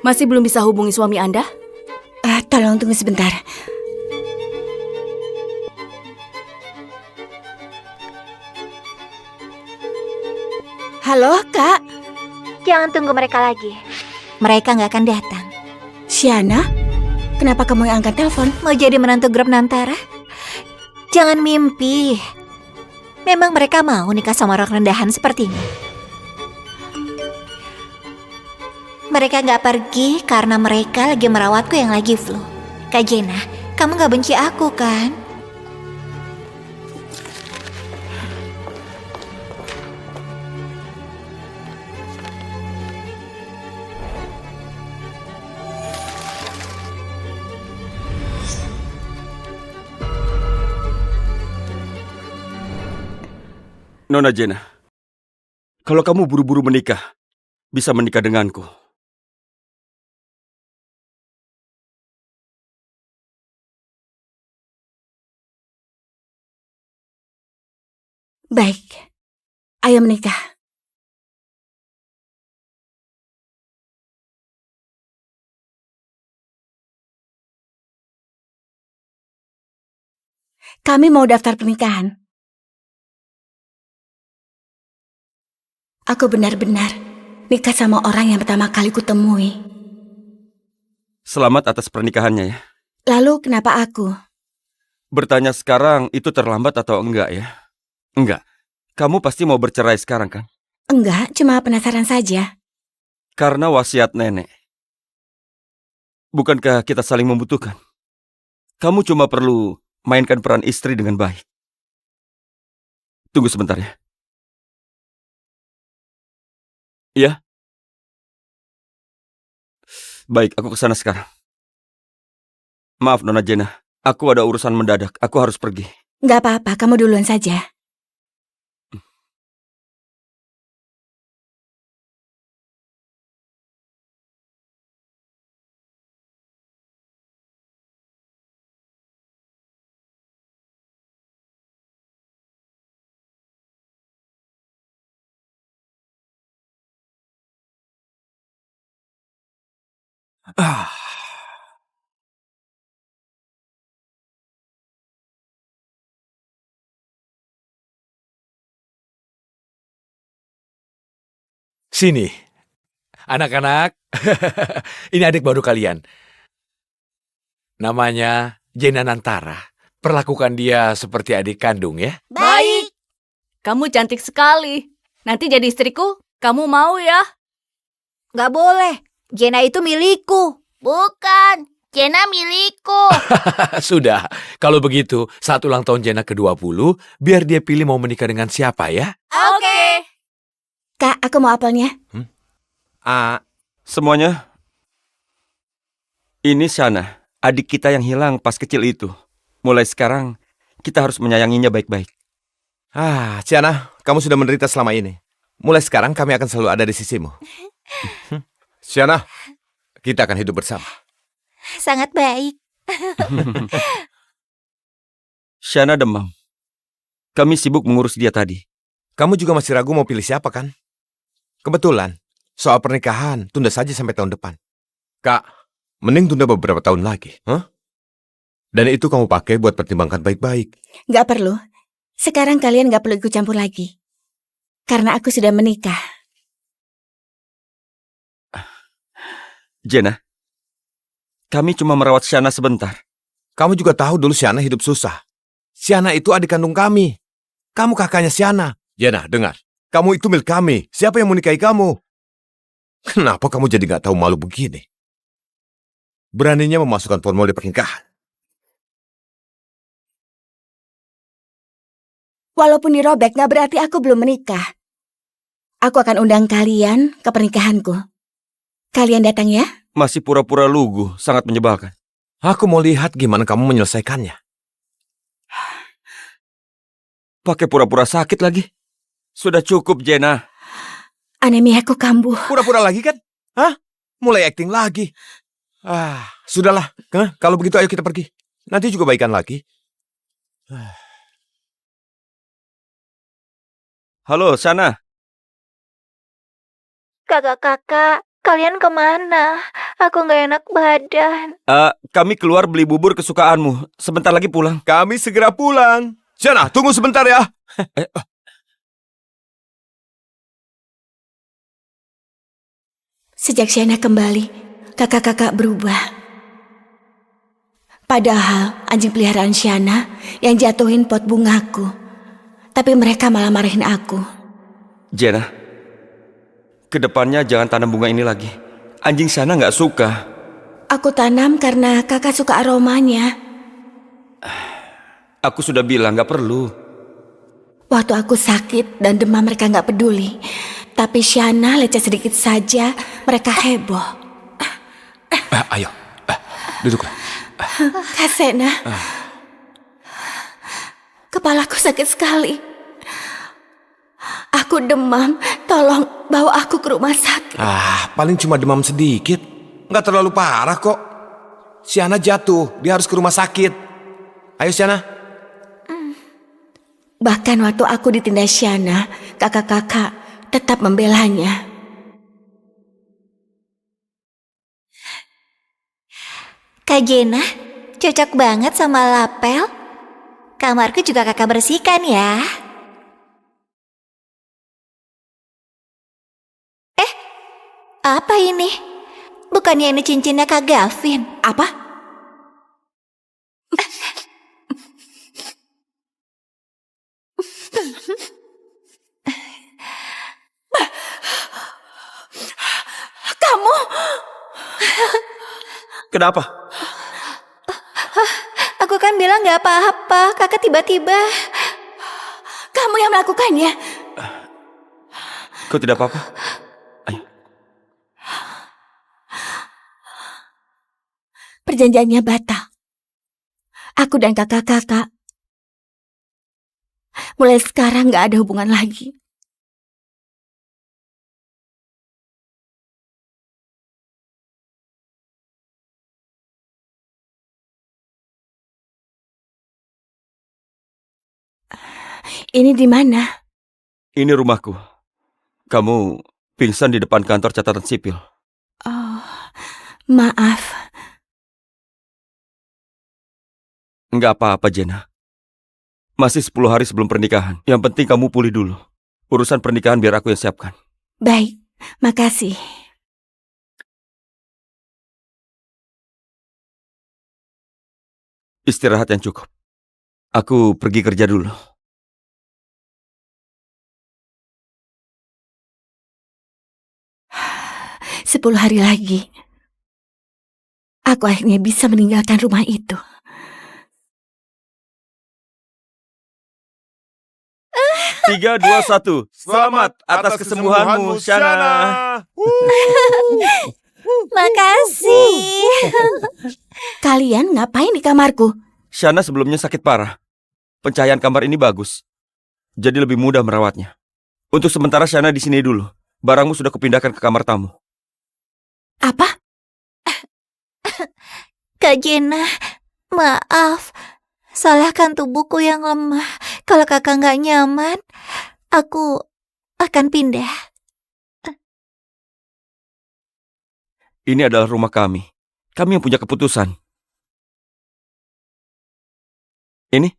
Masih belum bisa hubungi suami Anda? Tolong tunggu sebentar. Halo, Kak. Jangan tunggu mereka lagi. Mereka nggak akan datang. Siana? Kenapa kamu yang angkat telepon? Mau jadi menantu grup Nantara? Jangan mimpi. Memang mereka mau nikah sama orang rendahan seperti ini. Mereka nggak pergi karena mereka lagi merawatku yang lagi flu. Kak Jena, kamu nggak benci aku kan? Nona Jena, kalau kamu buru-buru menikah, bisa menikah denganku. Baik, ayo menikah. Kami mau daftar pernikahan. Aku benar-benar nikah sama orang yang pertama kali kutemui. Selamat atas pernikahannya ya. Lalu kenapa aku? Bertanya sekarang itu terlambat atau enggak ya? Enggak. Kamu pasti mau bercerai sekarang kan? Enggak, cuma penasaran saja. Karena wasiat nenek. Bukankah kita saling membutuhkan? Kamu cuma perlu mainkan peran istri dengan baik. Tunggu sebentar ya. Iya? Baik, aku kesana sekarang. Maaf Nona Jena, aku ada urusan mendadak, aku harus pergi. Nggak apa-apa, kamu duluan saja. Sini, anak-anak. Ini adik baru kalian. Namanya Jena Nantara. Perlakukan dia seperti adik kandung ya. Baik. Kamu cantik sekali. Nanti jadi istriku, kamu mau ya? Nggak boleh. Jena itu milikku. Bukan. Jena milikku. Sudah, kalau begitu saat ulang tahun Jena ke-20, biar dia pilih mau menikah dengan siapa ya. Oke. Kak, aku mau apelnya. Semuanya, ini Shana, adik kita yang hilang pas kecil itu. Mulai sekarang, kita harus menyayanginya baik-baik. Siana, kamu sudah menderita selama ini. Mulai sekarang kami akan selalu ada di sisimu. Siana, kita akan hidup bersama. Sangat baik. Shana demam. Kami sibuk mengurus dia tadi. Kamu juga masih ragu mau pilih siapa kan? Kebetulan, soal pernikahan tunda saja sampai tahun depan. Kak, mending tunda beberapa tahun lagi. Dan itu kamu pakai buat pertimbangkan baik-baik. Nggak perlu. Sekarang kalian nggak perlu ikut campur lagi. Karena aku sudah menikah. Jena, kami cuma merawat Shana sebentar. Kamu juga tahu dulu Siana hidup susah. Siana itu adik kandung kami. Kamu kakaknya Siana. Jena, dengar. Kamu itu milik kami. Siapa yang menikahi kamu? Kenapa kamu jadi gak tahu malu begini? Beraninya memasukkan formulir pernikahan. Walaupun dirobek, nggak berarti aku belum menikah. Aku akan undang kalian ke pernikahanku. Kalian datang ya? Masih pura-pura lugu, sangat menyebalkan. Aku mau lihat gimana kamu menyelesaikannya. Pakai pura-pura sakit lagi. Sudah cukup, Jena. Anemiaku kambuh. Pura-pura lagi kan? Mulai acting lagi. Sudahlah. Kalau begitu ayo kita pergi. Nanti juga baikan lagi. Halo, Shana. Kakak-kakak, Kalian kemana? Aku nggak enak badan. Kami keluar beli bubur kesukaanmu. Sebentar lagi pulang. Kami segera pulang. Siana, tunggu sebentar ya. Sejak Shana kembali, kakak-kakak berubah. Padahal anjing peliharaan Shana yang jatuhin pot bungaku. Tapi mereka malah marahin aku. Jenna, kedepannya jangan tanam bunga ini lagi. Anjing sana nggak suka. Aku tanam karena kakak suka aromanya. Aku sudah bilang nggak perlu. Waktu aku sakit dan demam mereka nggak peduli. Tapi Shana lecet sedikit saja, mereka heboh. Ayo, duduklah. Kak Sena, kepalaku sakit sekali. Aku demam, tolong bawa aku ke rumah sakit. Paling cuma demam sedikit. Nggak terlalu parah kok. Siana jatuh, dia harus ke rumah sakit. Ayo Siana. Bahkan waktu aku ditindas Shana, kakak-kakak tetap membelanya. Kak Jenna, cocok banget sama lapel. Kamarku juga kakak bersihkan ya. Apa ini? Bukannya ini cincinnya Kak Gavin? Apa? Kamu? Kenapa? Aku kan bilang gak apa-apa, kakak tiba-tiba. Kamu yang melakukannya? Kau tidak apa-apa? Ayo. Perjanjiannya batal. Aku dan kakak-kakak mulai sekarang gak ada hubungan lagi. Ini di mana? Ini rumahku. Kamu pingsan di depan kantor catatan sipil. Oh, maaf. Nggak apa-apa, Jenna. Masih 10 hari sebelum pernikahan. Yang penting kamu pulih dulu. Urusan pernikahan biar aku yang siapkan. Baik, makasih. Istirahat yang cukup. Aku pergi kerja dulu. 10 hari lagi, aku akhirnya bisa meninggalkan rumah itu. Tiga, dua, satu. Selamat atas kesembuhanmu, Shana. Makasih. Kalian ngapain di kamarku? Shana sebelumnya sakit parah. Pencahayaan kamar ini bagus. Jadi lebih mudah merawatnya. Untuk sementara Shana di sini dulu. Barangmu sudah kupindahkan ke kamar tamu. Apa? Kak Jenna, maaf. Salahkan tubuhku yang lemah. Kalau kakak nggak nyaman, aku akan pindah. Ini adalah rumah kami. Kami yang punya keputusan. Ini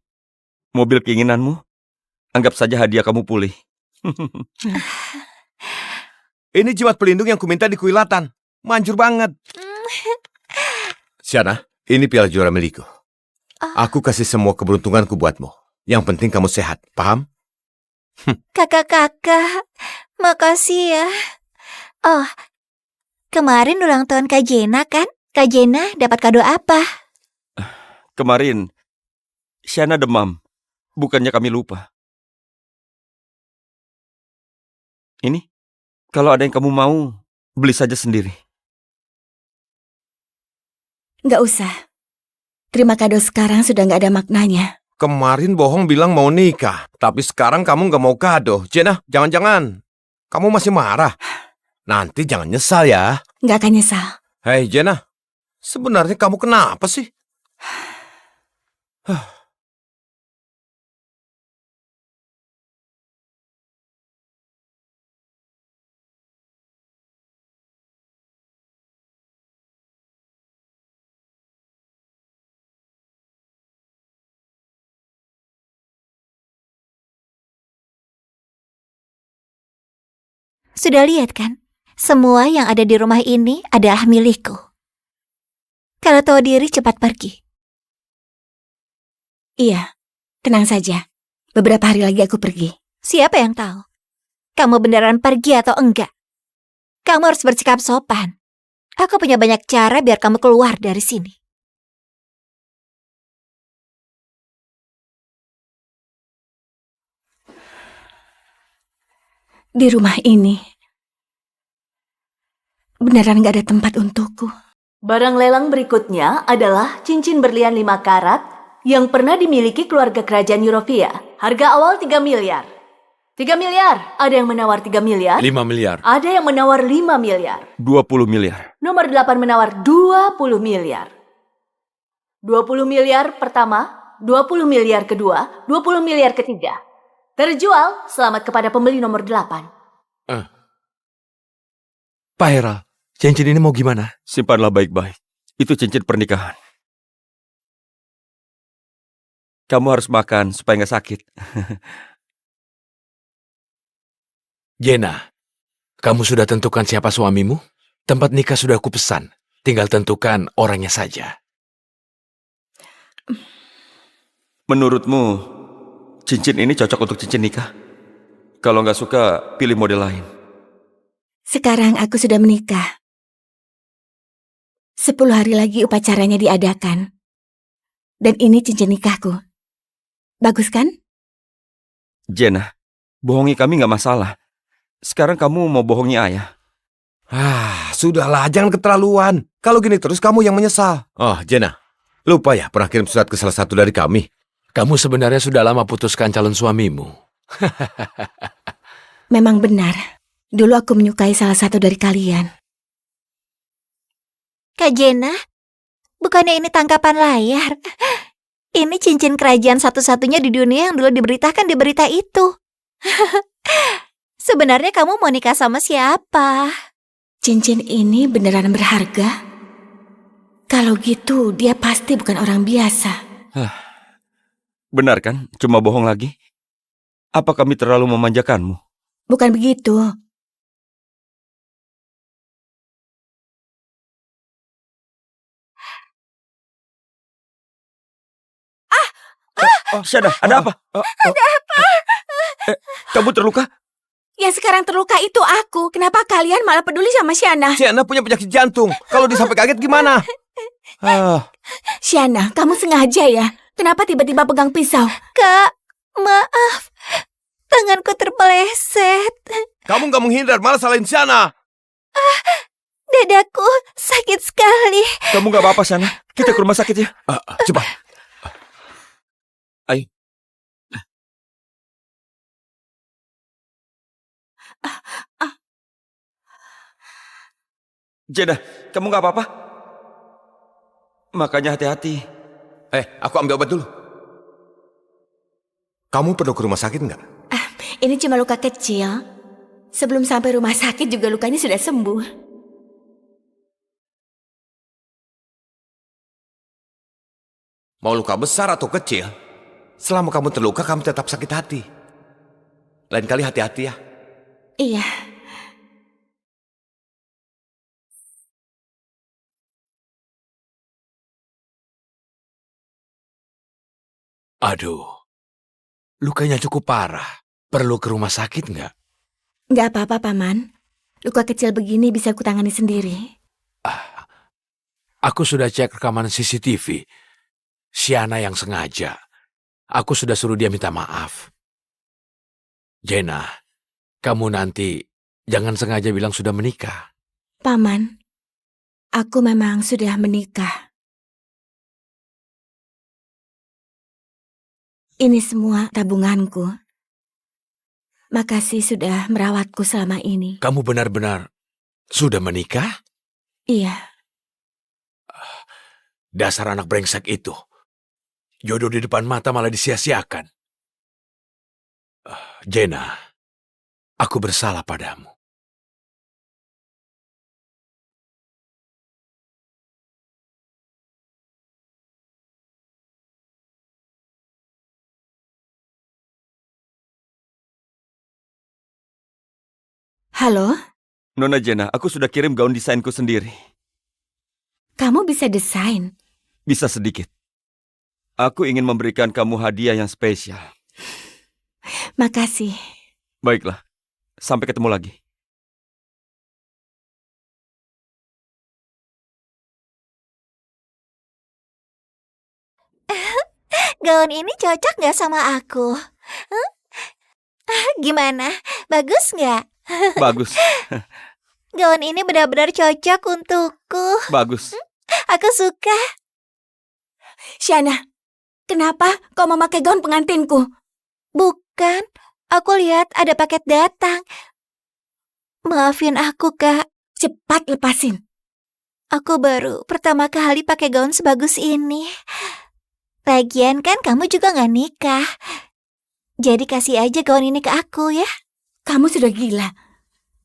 mobil keinginanmu. Anggap saja hadiah kamu pulih. Ini jimat pelindung yang kuminta di Kuilatan. Manjur banget. Siana, ini piala juara milikku. Aku kasih semua keberuntunganku buatmu. Yang penting kamu sehat, paham? Kakak-kakak, makasih ya. Oh, kemarin ulang tahun Kak Jenna kan? Kak Jenna dapat kado apa? Kemarin, Shana demam. Bukannya kami lupa. Ini, kalau ada yang kamu mau, beli saja sendiri. Nggak usah. Terima kado sekarang sudah nggak ada maknanya. Kemarin bohong bilang mau nikah, tapi sekarang kamu nggak mau kado. Jenna, jangan-jangan. Kamu masih marah. Nanti jangan nyesal ya. Nggak akan nyesal. Hei Jenna, sebenarnya kamu kenapa sih? Sudah lihat kan? Semua yang ada di rumah ini adalah milikku. Kalau tahu diri, cepat pergi. Iya, tenang saja. Beberapa hari lagi aku pergi. Siapa yang tahu? Kamu beneran pergi atau enggak? Kamu harus bersikap sopan. Aku punya banyak cara biar kamu keluar dari sini. Di rumah ini, beneran gak ada tempat untukku. Barang lelang berikutnya adalah cincin berlian 5 karat yang pernah dimiliki keluarga kerajaan Eurovia. Harga awal 3 miliar. 3 miliar. Ada yang menawar 3 miliar. 5 miliar. Ada yang menawar 5 miliar. 20 miliar. Nomor 8 menawar 20 miliar. 20 miliar pertama, 20 miliar kedua, 20 miliar ketiga. Terjual, selamat kepada pembeli nomor 8. Pak Hera, cincin ini mau gimana? Simpanlah baik-baik. Itu cincin pernikahan. Kamu harus makan supaya nggak sakit. Jena, kamu sudah tentukan siapa suamimu? Tempat nikah sudah aku pesan. Tinggal tentukan orangnya saja. Menurutmu, cincin ini cocok untuk cincin nikah? Kalau nggak suka, pilih model lain. Sekarang aku sudah menikah. 10 hari lagi upacaranya diadakan. Dan ini cincin nikahku. Bagus kan? Jena, bohongi kami nggak masalah. Sekarang kamu mau bohongi ayah. Sudahlah, jangan keterlaluan. Kalau gini terus kamu yang menyesal. Oh, Jena, lupa ya pernah kirim surat ke salah satu dari kami. Kamu sebenarnya sudah lama putuskan calon suamimu. Memang benar. Dulu aku menyukai salah satu dari kalian. Kak Jena, bukannya ini tangkapan layar? Ini cincin kerajaan satu-satunya di dunia yang dulu diberitakan di berita itu. Sebenarnya kamu mau nikah sama siapa? Cincin ini beneran berharga? Kalau gitu, dia pasti bukan orang biasa. Benar kan? Cuma bohong lagi? Apa kami terlalu memanjakanmu? Bukan begitu. Syana, ada apa? Ada apa? Kamu terluka? Yang sekarang terluka itu aku. Kenapa kalian malah peduli sama Shana? Siana punya penyakit jantung. Kalau dia sampai kaget gimana? Shana, kamu sengaja ya? Kenapa tiba-tiba pegang pisau? Kak, maaf. Tanganku terpeleset. Kamu nggak menghindar, malah salahin Siana. Dadaku sakit sekali. Kamu nggak apa-apa, Syana? Kita ke rumah sakit ya. Cepat. Ayo. Jena, kamu nggak apa-apa? Makanya hati-hati. Aku ambil obat dulu. Kamu perlu ke rumah sakit nggak? Ini cuma luka kecil. Sebelum sampai rumah sakit juga lukanya sudah sembuh. Mau luka besar atau kecil? Selama kamu terluka, kamu tetap sakit hati. Lain kali hati-hati ya. Iya. Aduh, lukanya cukup parah. Perlu ke rumah sakit nggak? Nggak apa-apa, Paman. Luka kecil begini bisa kutangani sendiri. Aku sudah cek rekaman CCTV. Siana yang sengaja. Aku sudah suruh dia minta maaf. Jena, kamu nanti jangan sengaja bilang sudah menikah. Paman, aku memang sudah menikah. Ini semua tabunganku. Makasih sudah merawatku selama ini. Kamu benar-benar sudah menikah? Iya, Dasar anak brengsek itu. Jodoh di depan mata malah disia-siakan. Jena, aku bersalah padamu. Halo, Nona Jenna, aku sudah kirim gaun desainku sendiri. kamu bisa desain. Bisa sedikit. Aku ingin memberikan kamu hadiah yang spesial. Makasih. Baiklah, sampai ketemu lagi. Gaun ini cocok nggak sama aku? Hah? Gimana? Bagus nggak? Bagus, Gaun ini benar-benar cocok untukku. bagus. Aku suka. Shana, kenapa kau memakai gaun pengantinku? Bukan, aku lihat ada paket datang. Maafin aku, Kak. Cepat lepasin. Aku baru pertama kali pakai gaun sebagus ini. Lagian kan kamu juga nggak nikah. Jadi kasih aja gaun ini ke aku ya. Kamu sudah gila.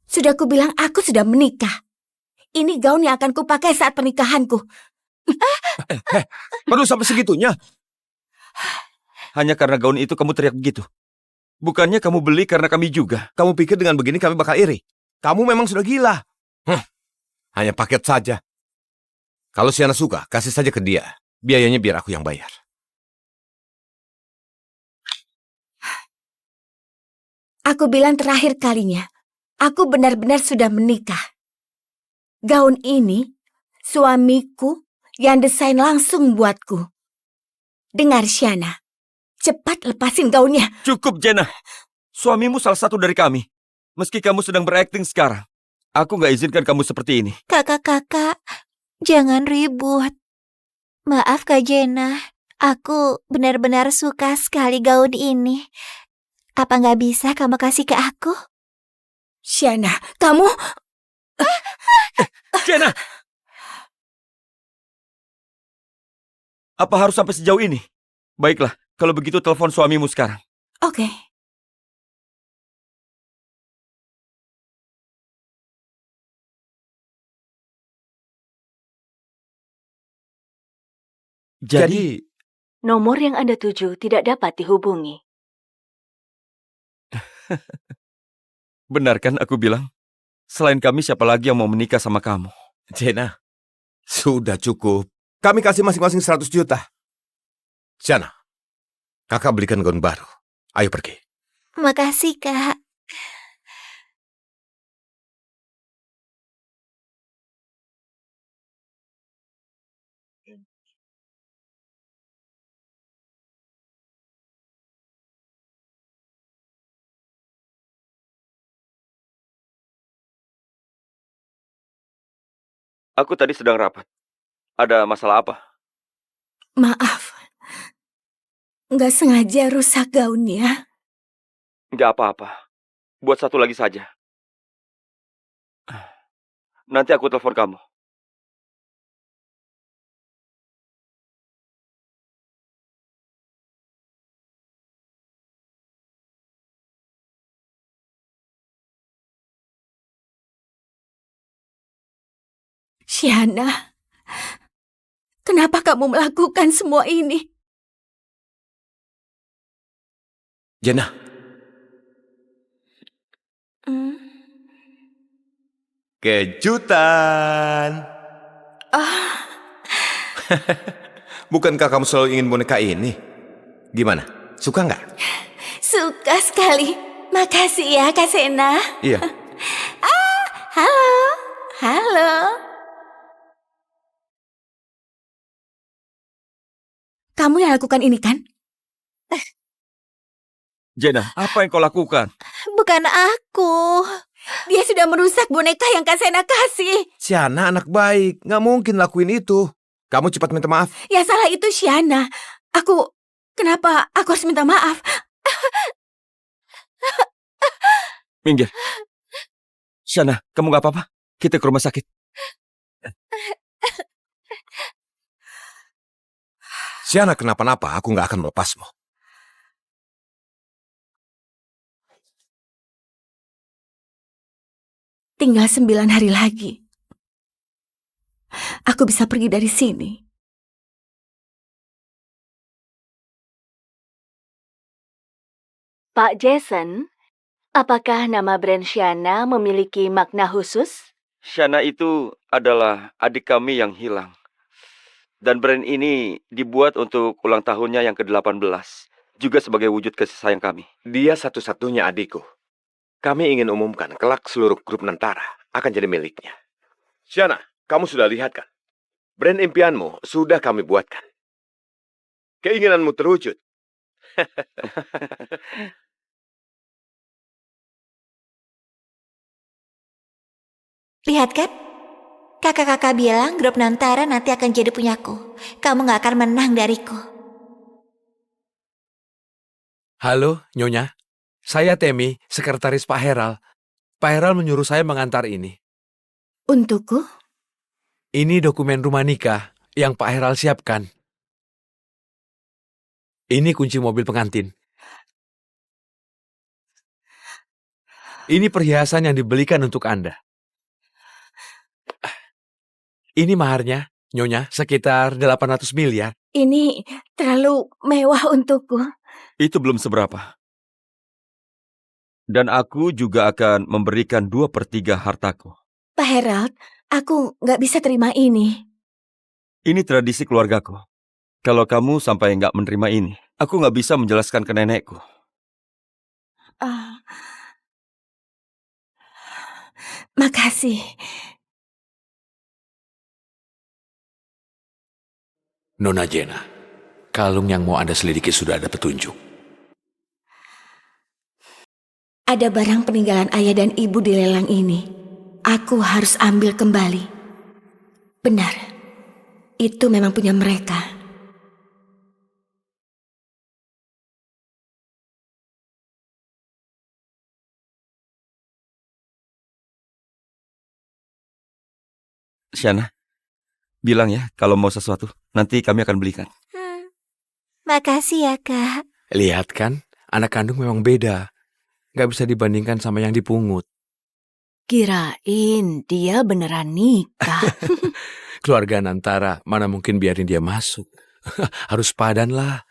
Sudah kubilang aku sudah menikah. Ini gaun yang akan kupakai saat pernikahanku. Perlu sampai segitunya? Hanya karena gaun itu kamu teriak begitu. Bukannya kamu beli karena kami juga. Kamu pikir dengan begini kami bakal iri? Kamu memang sudah gila. Hanya paket saja. Kalau Siana suka, kasih saja ke dia. Biayanya biar aku yang bayar. Aku bilang terakhir kalinya, aku benar-benar sudah menikah. Gaun ini, suamiku yang desain langsung buatku. Dengar, Shana. Cepat lepasin gaunnya. Cukup, Jenna. Suamimu salah satu dari kami. Meski kamu sedang berakting sekarang, aku nggak izinkan kamu seperti ini. Kakak-kakak, jangan ribut. Maaf Kak Jenna, aku benar-benar suka sekali gaun ini. Apa nggak bisa kamu kasih ke aku? Shana, kamu... Jenna! Apa harus sampai sejauh ini? Baiklah, kalau begitu telepon suamimu sekarang. Oke. Jadi, Nomor yang Anda tuju tidak dapat dihubungi. benar kan aku bilang? Selain kami, siapa lagi yang mau menikah sama kamu? Jenna, sudah cukup. Kami kasih masing-masing 100 juta. Siana, kakak belikan gaun baru. Ayo pergi. Makasih Kak. Aku tadi sedang rapat. Ada masalah apa? Maaf. Nggak sengaja rusak gaunnya. Nggak apa-apa. Buat satu lagi saja. Nanti aku telepon kamu. Shana, kenapa kamu melakukan semua ini? Jenna, kejutan. Bukankah kamu selalu ingin boneka ini? Gimana? Suka nggak? Suka sekali. Makasih ya, Kak Sena. Iya. Halo. Halo. Kamu yang lakukan ini kan? Jenna, apa yang kau lakukan? Bukan aku. Dia sudah merusak boneka yang Kak Sena kasih. Siana anak baik, nggak mungkin lakuin itu. Kamu cepat minta maaf. Yang salah itu Shana. Kenapa aku harus minta maaf? Minggir. Shana, kamu nggak apa-apa? Kita ke rumah sakit. Siana kenapa-napa, aku nggak akan melepasmu. Tinggal 9 hari lagi. Aku bisa pergi dari sini. Pak Jason, Apakah nama brand Shana memiliki makna khusus? Shana itu adalah adik kami yang hilang. Dan brand ini dibuat untuk ulang tahunnya yang ke-18. Juga sebagai wujud kasih sayang kami. Dia satu-satunya adikku. Kami ingin umumkan kelak seluruh grup Nentara akan jadi miliknya. Shana, kamu sudah lihat kan? Brand impianmu sudah kami buatkan. Keinginanmu terwujud. Lihat kan? Kakak-kakak bilang grup Nantara nanti akan jadi punyaku. Kamu gak akan menang dariku. Halo, Nyonya. Saya Temi, sekretaris Pak Heral. Pak Heral menyuruh saya mengantar ini. Untukku? Ini dokumen rumah nikah yang Pak Heral siapkan. Ini kunci mobil pengantin. Ini perhiasan yang dibelikan untuk Anda. Ini maharnya, Nyonya, sekitar 800 miliar. Ini terlalu mewah untukku. Itu belum seberapa. Dan aku juga akan memberikan 2/3 hartaku. Pak Herald, aku nggak bisa terima ini. Ini tradisi keluargaku. Kalau kamu sampai nggak menerima ini, aku nggak bisa menjelaskan ke nenekku. Ah, makasih. Nona Jena, kalung yang mau Anda selidiki sudah ada petunjuk. Ada barang peninggalan ayah dan ibu di lelang ini. Aku harus ambil kembali. Benar, itu memang punya mereka. Shana, bilang ya kalau mau sesuatu, nanti kami akan belikan. Makasih ya, Kak. Lihat kan, anak kandung memang beda. Gak bisa dibandingkan sama yang dipungut. Kirain dia beneran nikah. Keluarga Nantara, mana mungkin biarin dia masuk. Harus padan lah.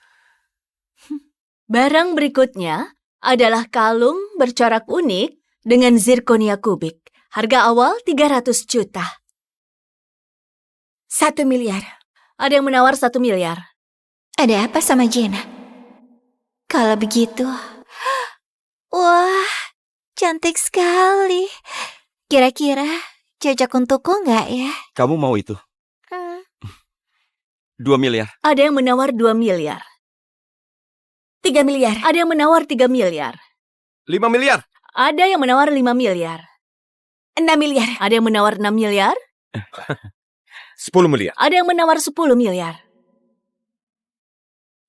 Barang berikutnya adalah kalung bercorak unik dengan zirkonia kubik. Harga awal 300 juta. 1 miliar. Ada yang menawar 1 miliar. Ada apa sama Jena? Kalau begitu... Wah, cantik sekali. Kira-kira cocok untukku nggak ya? Kamu mau itu? 2 miliar. Ada yang menawar 2 miliar. 3 miliar. Ada yang menawar 3 miliar. 5 miliar. Ada yang menawar 5 miliar. 6 miliar. Ada yang menawar 6 miliar. 10 miliar. Ada yang menawar 10 miliar.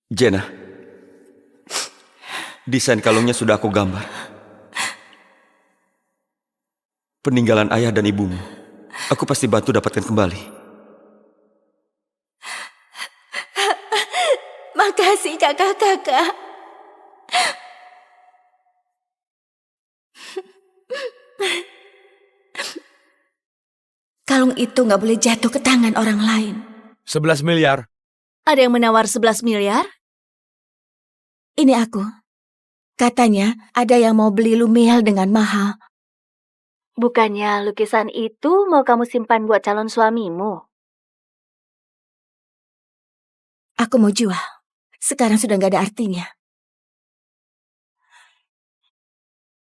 Jena, desain kalungnya sudah aku gambar. Peninggalan ayah dan ibumu, aku pasti bantu dapatkan kembali. Makasih kakak-kakak. Kalung itu nggak boleh jatuh ke tangan orang lain. 11 miliar. Ada yang menawar 11 miliar. Ini aku. Katanya ada yang mau beli Lumiel dengan mahal. Bukannya lukisan itu mau kamu simpan buat calon suamimu? Aku mau jual. Sekarang sudah nggak ada artinya.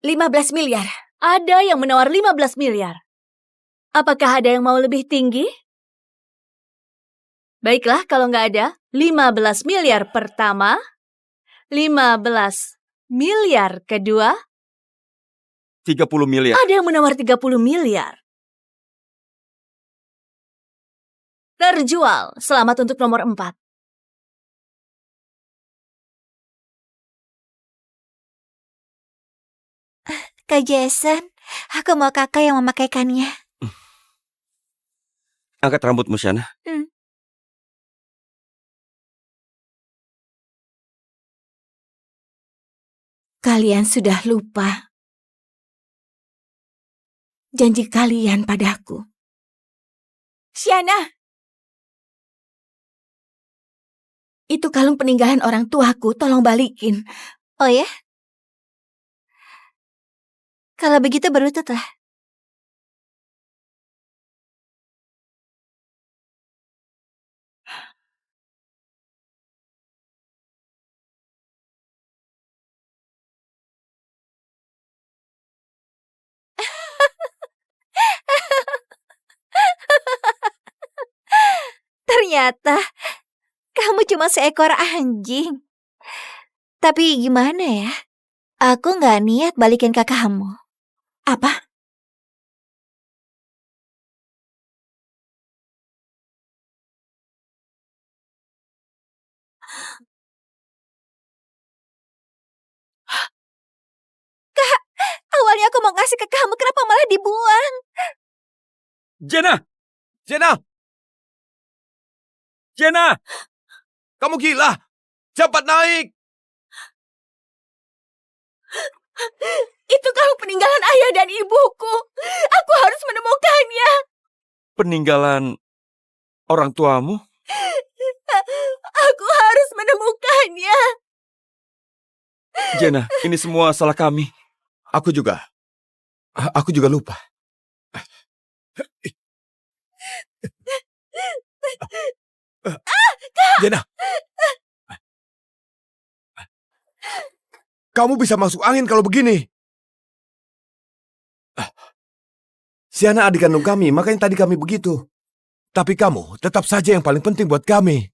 15 miliar. Ada yang menawar 15 miliar. Apakah ada yang mau lebih tinggi? Baiklah, kalau nggak ada, 15 miliar pertama, 15 miliar kedua, 30 miliar. ada yang menawar 30 miliar. Terjual. Selamat untuk nomor 4. Kak Jason, aku mau kakak yang memakaikannya. Angkat rambutmu, Shana. Kalian sudah lupa janji kalian padaku. Shana! Itu kalung peninggalan orang tuaku, tolong balikin. Oh ya? Kalau begitu berlututlah. Ternyata kamu cuma seekor anjing. Tapi gimana ya? Aku nggak niat balikin ke kamu. Apa? Awalnya aku mau ngasih ke kamu, kenapa malah dibuang? Jenna! Jenna, Jenna! kamu gila. Cepat naik. Itu kalung peninggalan ayah dan ibuku. Aku harus menemukannya. Peninggalan orang tuamu? Aku harus menemukannya. Jenna, ini semua salah kami. Aku juga lupa. Jenna, kamu bisa masuk angin kalau begini. Siana adik kandung kami, makanya tadi kami begitu. Tapi kamu tetap saja yang paling penting buat kami.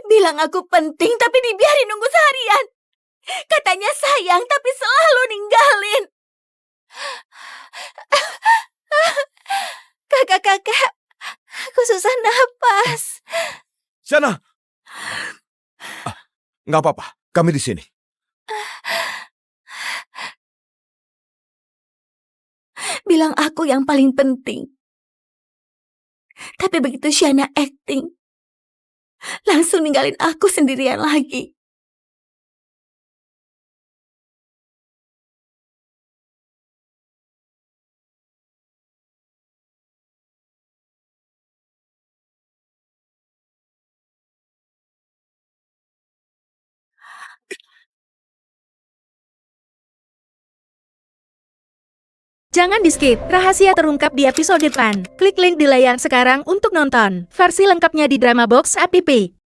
Bilang aku penting tapi dibiarin nunggu seharian. Katanya sayang tapi selalu ninggalin. Kakak, aku susah napas. Siana, nggak apa-apa, kami di sini. Bilang aku yang paling penting. Tapi begitu Shana acting, langsung ninggalin aku sendirian lagi. Jangan di-skip, rahasia terungkap di episode depan. Klik link di layar sekarang untuk nonton. Versi lengkapnya di Drama Box app.